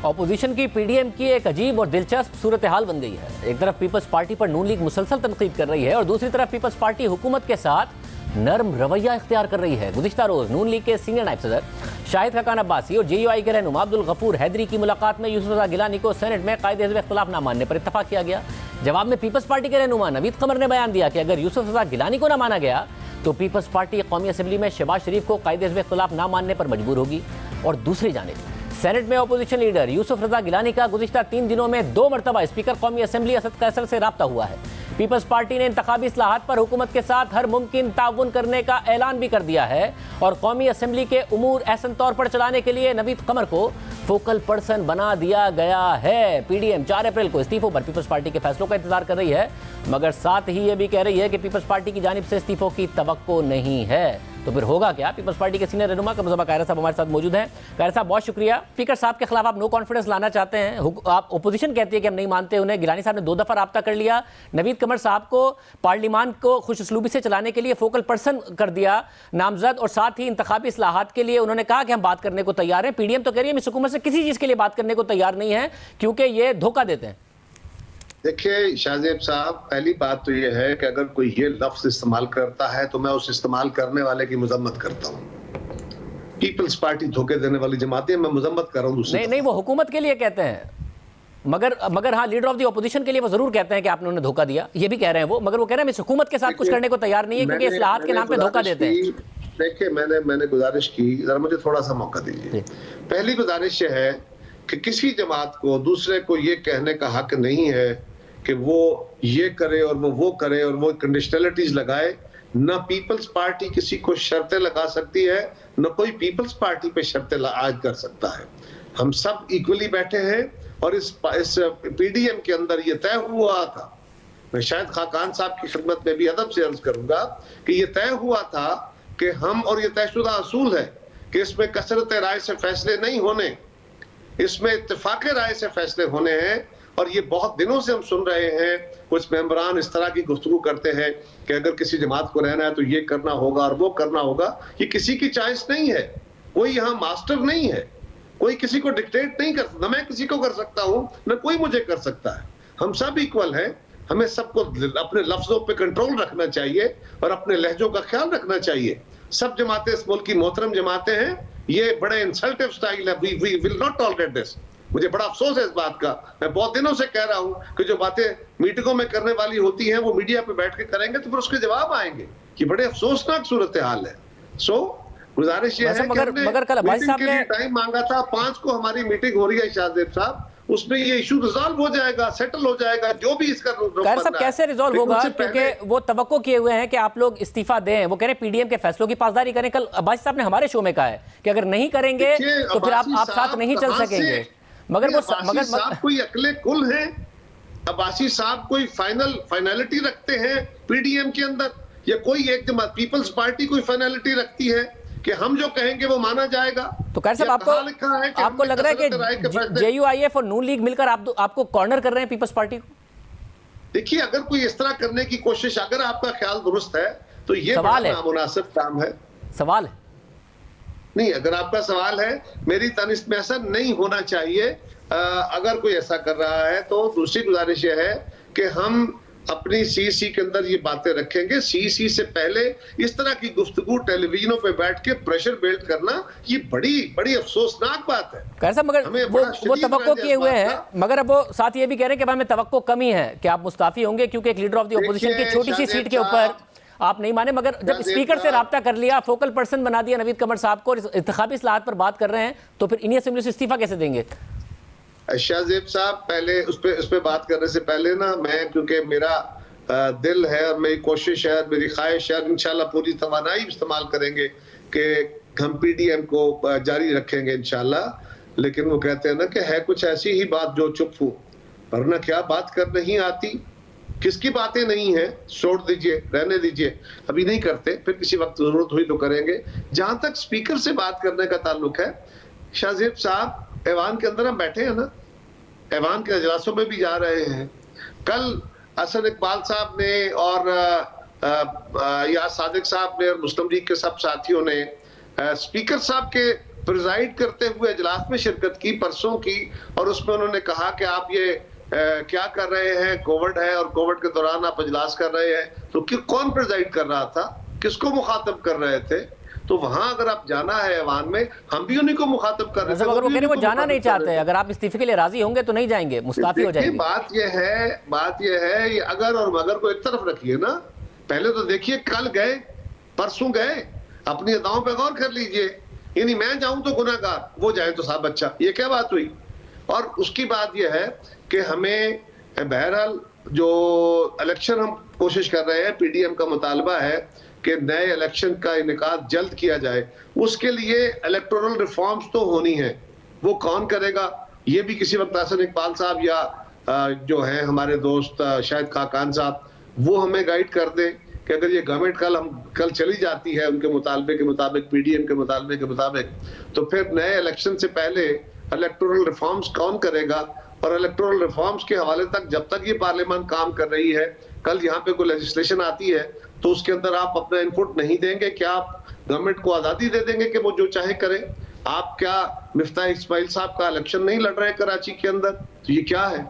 Opposition की PDM की एक अजीब और दिलचस्प सूरत हाल बन गई है। एक तरफ पीपल्स पार्टी पर नून लीग मुसलसल तनकीद कर रही है और दूसरी तरफ पीपल्स पार्टी हुकूमत के साथ नरम रवैया इख्तियार कर रही है। गुज़िश्ता रोज नून लीग के सीनियर नायब सदर शाहिद खाकान अब्बासी और JUI के रहनुमा अब्दुल गफूर हैदरी की मुलाकात में यूसुफ रज़ा गिलानी को सेनेट में कायदे हिज़्ब इख्तिलाफ न मानने पर इत्तफाक किया गया। जवाब में पीपल्स पार्टी के रहनुमा नवीद कमर ने बयान दिया कि अगर यूसुफ रज़ा गिलानी को न माना गया तो पीपल्स पार्टी कौमी असम्बली में शहबाज शरीफ को कायदे हिज़्ब इख्तिलाफ न मानने पर मजबूर होगी। और दूसरी जानिब सेनेट में अपोजिशन लीडर यूसुफ रज़ा गिलानी का गुज़िश्ता 3 दिनों में 2 मरतबा स्पीकर कौमी असम्बली असद कैसर से राब्ता हुआ है। पीपल्स पार्टी ने इंतखाबी इस्लाहात पर हुकूमत के साथ हर मुमकिन ताउन करने का ऐलान भी कर दिया है और कौमी असम्बली के उमूर एहसन तौर पर चलाने के लिए नवीद कमर को फोकल पर्सन बना दिया गया है। पीडीएम 4 अप्रैल को इस्तीफों पर पीपल्स पार्टी के फैसलों का इंतजार कर रही है, मगर साथ ही ये भी कह रही है कि पीपल्स पार्टी की जानिब से इस्तीफों की तवक्को नहीं है। तो फिर होगा क्या? पीपल्स पार्टी के सीनियर रहनुमा कमरुज़्ज़मा कायरा साहब हमारे साथ मौजूद हैं। कायरा साहब बहुत शुक्रिया। स्पीकर साहब के खिलाफ आप नो कॉन्फिडेंस लाना चाहते हैं, आप ओपोजिशन कहती है कि हम नहीं मानते उन्हें। गिलानी साहब ने 2 दफ़ा राब्ता कर लिया। नवीद कमर साहब को पार्लियामान को खुश उसलूबी से चलाने के लिए फोकल पर्सन कर दिया नामजद और साथ ही इंतखाबी इस्लाहात के लिए उन्होंने कहा कि हम बात करने को तैयार हैं। पीडीएम तो कह रही है इस हुकूमत से किसी चीज़ के लिए बात करने को तैयार नहीं है क्योंकि ये धोखा देते हैं। देखिए शाहजेब साहब, पहली बात तो ये है कि अगर कोई ये लफ्ज इस्तेमाल करता है तो मैं उस इस्तेमाल करने वाले की मजम्मत करता हूँ। पीपल्स पार्टी धोखे देने वाली जमात है, मैं मजम्मत कर रहा हूँ। नहीं, वो हुकूमत के लिए कहते हैं, मगर हाँ लीडर ऑफ द ऑपोजिशन के लिए वो जरूर कहते हैं कि आपने उन्हें धोखा दिया। ये भी कह रहे हैं वो, मगर वो कह रहे हैं इस हुकूमत के साथ कुछ करने को तैयार नहीं है क्योंकि इस्लाहात के नाम पे धोखा देते हैं। देखिए मैंने गुजारिश की, जरा मुझे थोड़ा सा मौका दीजिए। पहली गुजारिश ये है कि किसी जमात को दूसरे को ये कहने का हक नहीं है कि वो ये करे और वो करे और वो कंडीशनलिटीज लगाए। न पीपल्स पार्टी किसी को शर्तें लगा सकती है, न कोई पीपल्स पार्टी पे शर्तें आयद कर सकता है। हम सब इक्वली बैठे हैं और इस पीडीएम के अंदर ये तय हुआ था। मैं शायद खाकान साहब की खिदमत में भी अदब से अर्ज करूंगा कि ये तय हुआ था कि हम, और ये तयशुदा असूल है कि इसमें कसरत राय से फैसले नहीं होने, इसमें इत्तेफाक राय से फैसले होने हैं। और ये बहुत दिनों से हम सुन रहे हैं, कुछ मेंबरान इस तरह की गुफ्तगू करते हैं कि अगर किसी जमात को रहना है तो ये करना होगा और वो करना होगा। ये किसी की चॉइस नहीं है, कोई यहाँ मास्टर नहीं है, कोई किसी को डिक्टेट नहीं कर सकता। न मैं किसी को कर सकता हूँ, न कोई मुझे कर सकता है। हम सब इक्वल हैं। हमें सबको अपने लफ्जों पे कंट्रोल रखना चाहिए और अपने लहजों का ख्याल रखना चाहिए। सब जमातें इस मुल्क की मोहतरम जमातें हैं। ये बड़े इंसल्टिव स्टाइल है। We will not tolerate this. मुझे बड़ा अफसोस है इस बात का। मैं बहुत दिनों से कह रहा हूं कि जो बातें मीटिंगों में करने वाली होती हैं वो मीडिया पे बैठ के करेंगे तो फिर उसके जवाब आएंगे। ये बड़े अफसोसनाक सूरत हाल है। गुजारिश ये है कि मगर कल भाई साहब ने टाइम मांगा था, 5 को हमारी मीटिंग हो रही है शाहजेब साहब, उसमें ये इशू रिजॉल्व हो जाएगा, सेटल हो जाएगा, जो भी इसका सब कैसे रिजॉल्व होगा क्योंकि वो तवक्को किए हुए हैं कि आप लोग इस्तीफा दें। वो कह रहे हैं पीडीएम के फैसलों की पासदारी करें। कल अब्बासी साहब ने हमारे शो में कहा है कि अगर नहीं करेंगे तो फिर आप साथ नहीं चल सकेंगे। मगर वो साहब कोई अकले कुल हैं? अब्बासी साहब कोई फाइनलिटी रखते हैं पीडीएम के अंदर, या कोई एक जमात पीपल्स पार्टी कोई फाइनलिटी रखती है कि हम जो कहेंगे वो माना जाएगा? तो कैसे आपको लग रहा है कि JUIF और नून लीग मिलकर आपको कॉर्नर कर रहे हैं पीपल्स पार्टी को? देखिए, अगर कोई इस तरह करने की कोशिश, अगर आपका ख्याल दुरुस्त है तो ये सवाल है, नामुनासिब काम है। सवाल है नहीं, अगर आपका सवाल है, मेरी तनिस्ब में ऐसा नहीं होना चाहिए। अगर कोई ऐसा कर रहा है तो दूसरी गुजारिश यह है कि हम अपनी CEC के अंदर ये बातें रखेंगे। CEC से पहले इस तरह की गुफ्तगू टेलीविजनों पे बैठ के प्रेशर बिल्ड करना, ये बड़ी अफसोसनाक बात है। कैसा? मगर वो तवक्को किए हुए हैं, मगर अब वो साथ ये भी कह रहे हैं कि हमें तवक्को कमी है कि आप मुस्ताफी होंगे क्योंकि एक लीडर ऑफ द ऑपोजिशन की छोटी सी सीट के ऊपर आप नहीं माने। मगर जब स्पीकर से राब्ता कर लिया, फोकल पर्सन बना दिया नवीद कमर साहब को, इंतखाबी इस्लाहात पर बात कर रहे हैं, तो फिर इन्हीं असेंबली से इस्तीफा कैसे देंगे? शाहजेब साहब, पहले उस पे बात करने से पहले ना, मैं क्योंकि मेरा दिल है और मेरी कोशिश है, मेरी ख्वाहिश है, इंशाल्लाह पूरी तवानाई इस्तेमाल करेंगे कि हम पीडीएम को जारी रखेंगे इंशाल्लाह। लेकिन वो कहते हैं ना कि है कुछ ऐसी ही बात जो चुप हो, वरना क्या बात कर नहीं आती। किसकी बातें नहीं है, छोड़ दीजिए, रहने दीजिए, अभी नहीं करते, फिर किसी वक्त जरूरत हुई तो करेंगे। जहां तक स्पीकर से बात करने का ताल्लुक है, शाहजेब साहब, ऐवान के अंदर हम बैठे हैं ना, ऐवान के अजलासों में भी जा रहे हैं। कल हसन इकबाल साहब ने और या सादिक साहब ने और मुस्लिम लीग के सब साथियों ने स्पीकर साहब के प्रिजाइड करते हुए इजलास में शिरकत की परसों की, और उसमें उन्होंने कहा कि आप ये क्या कर रहे हैं, कोविड है और कोविड के दौरान आप इजलास कर रहे हैं। तो कौन प्रिजाइड कर रहा था, किसको मुखातब कर रहे थे? तो वहां अगर आप जाना है ऐवान में, हम भी उन्हीं को मुखातब कर रहे थे। अगर वो कह रहे हैं वो जाना नहीं चाहते, अगर आप इस्तीफे के लिए राजी होंगे तो नहीं जाएंगे, मुस्ताफी हो जाएंगे। बात यह है ये अगर और मगर को एक तरफ रखिए ना। पहले तो देखिए, कल गए, परसों गए, अपनी अदाओं पे गौर कर लीजिए। यानी मैं जाऊं तो गुनाहगार, वो जाए तो साहब अच्छा, ये क्या बात हुई? और उसकी बात यह है कि हमें बहरहाल जो इलेक्शन हम कोशिश कर रहे हैं, पीडीएम का मुतालबा है कि नए इलेक्शन का इनेकाद जल्द किया जाए। उसके लिए इलेक्टोरल रिफॉर्म्स तो होनी है। वो कौन करेगा, ये भी किसी वक्त हसन इकबाल साहब या जो हैं हमारे दोस्त शाहिद खाकान साहब, वो हमें गाइड कर दें कि अगर ये गवर्नमेंट कल चली जाती है उनके मुतालबे के मुताबिक, पीडीएम के मुतालबे के मुताबिक, तो फिर नए इलेक्शन से पहले इलेक्टोरल रिफॉर्म्स कौन करेगा? और इलेक्टोरल रिफॉर्म्स के हवाले तक जब तक ये पार्लियामेंट काम कर रही है, कल यहाँ पे कोई लेजिस्लेशन आती है तो उसके अंदर आप अपना इनपुट नहीं देंगे, क्या आप गवर्नमेंट को आजादी दे देंगे कि वो जो चाहे करे? आप क्या मिफ्ताह इस्माइल साहब का इलेक्शन नहीं लड़ रहे हैं कराची के अंदर? तो ये क्या है?